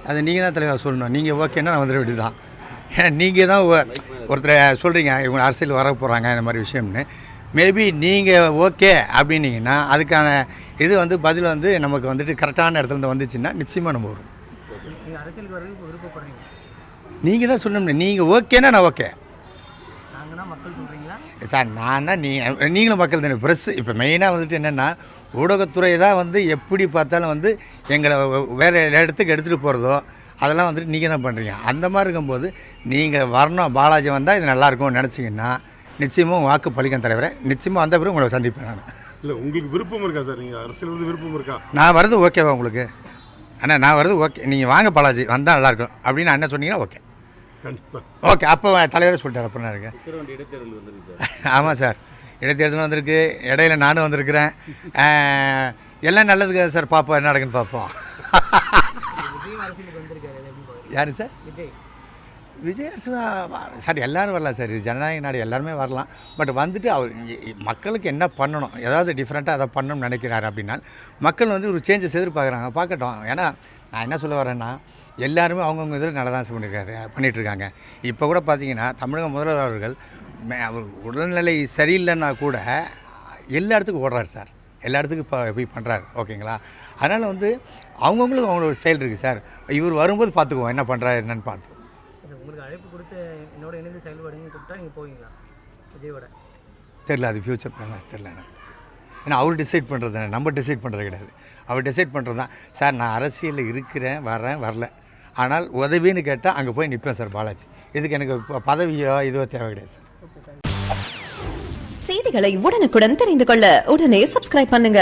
அது நீங்கள் தான் தலைவர் சொல்லணும். நீங்கள் ஓகேன்னா நான் வந்துட வேண்டியதுதான். ஏன்னா நீங்கள் தான் ஒருத்தரை சொல்கிறீங்க இவங்க அரசியல் வர போகிறாங்க இந்த மாதிரி விஷயம்னு. மேபி நீங்கள் ஓகே அப்படின்னீங்கன்னா அதுக்கான இது வந்து பதில் வந்து நமக்கு வந்துட்டு கரெக்டான இடத்துல வந்துச்சுன்னா நிச்சயமாக நம்ம வரும். நீங்கள் தான் சொல்லணும். நீங்கள் ஓகேன்னா நான் ஓகே சார். நான்னா நீங்களும் மக்கள் தானே. ப்ரெஸ்ஸு இப்போ மெயினாக வந்துட்டு என்னென்னா ஊடகத்துறை தான் வந்து எப்படி பார்த்தாலும் வந்து எங்களை வேறு இடத்துக்கு எடுத்துகிட்டு போகிறதோ அதெல்லாம் வந்துட்டு நீங்கள் தான் பண்ணுறீங்க. அந்த மாதிரி இருக்கும்போது நீங்கள் வரணும், பாலாஜி வந்தால் இது நல்லாயிருக்கும்னு நினச்சிங்கன்னா நிச்சயமாக வாக்கு பலிக்கும் தலைவரை. நிச்சயமாக வந்த பிறகு உங்களை சந்திப்பேன் நான். இல்லை உங்களுக்கு விருப்பம் இருக்கா சார்? நீங்கள் அரசியல் வந்து விருப்பம் இருக்கா? நான் வரது ஓகேவா உங்களுக்கு? அண்ணா நான் வரது ஓகே, நீங்கள் வாங்க பாலாஜி வந்தால் நல்லாயிருக்கும் அப்படின்னு அண்ணன் சொன்னீங்கன்னா ஓகே. ஓகே அப்போ தலைவரை சொல்லிட்டார். அப்போ நான் இருக்கேன். ஆமாம் சார், இடைத்தேர்தல் வந்திருக்கு, இடையில நானும் வந்திருக்கிறேன். எல்லாம் நல்லதுக்கு சார். பார்ப்போம் என்ன நடக்குன்னு பார்ப்போம். யாரு சார்? விஜய் அரசு சார் எல்லோரும் வரலாம் சார். இது ஜனநாயக நாடு, எல்லாருமே வரலாம். பட் வந்துட்டு அவர் மக்களுக்கு என்ன பண்ணணும், ஏதாவது டிஃப்ரெண்ட்டாக அதை பண்ணணும்னு நினைக்கிறாரு அப்படின்னா மக்கள் வந்து ஒரு சேஞ்சஸ் எதிர்பார்க்குறாங்க. பார்க்கட்டும். ஏன்னா நான் என்ன சொல்ல வரேன்னா எல்லாருமே அவங்கவுங்க இதில் நல்லா தான் பண்ணிகிட்ருக்காங்க. இப்போ கூட பார்த்தீங்கன்னா தமிழக முதல்வர் அவர்கள் அவர் உடல்நிலை சரியில்லைன்னா கூட எல்லா இடத்துக்கும் ஓடுறாரு சார். எல்லா இடத்துக்கும் இப்போ போய் பண்ணுறாரு. ஓகேங்களா? அதனால் வந்து அவங்கவுங்களுக்கு அவங்களோட ஸ்டைல் இருக்குது சார். இவர் வரும்போது பார்த்துக்குவோம் என்ன பண்ணுறாரு என்னென்னு பார்த்துக்குவோம். உங்களுக்கு அழைப்பு கொடுத்து என்னோட இணைந்து செயல்படுங்க கூப்பிட்டா நீங்கள் போவீங்களா விஜயோட? தெரில, அது ஃப்யூச்சர் பிளான் தெரில எனக்கு. ஏன்னா அவர் டிசைட் பண்ணுறது தானே, நம்ம டிசைட் பண்ணுறது கிடையாது. அவர் டிசைட் பண்ணுறது தான் சார். நான் அரசியலில் இருக்கிறேன், வரேன், வரல. ஆனால் உதவின்னு கேட்டால் அங்கே போய் நிற்பேன் சார் பாலாஜி. இதுக்கு எனக்கு பதவியோ இதுவோ தேவை கிடையாது சார். செய்திகளை உடனுக்குடன் தெரிந்து கொள்ள உடனே சப்ஸ்கிரைப் பண்ணுங்க.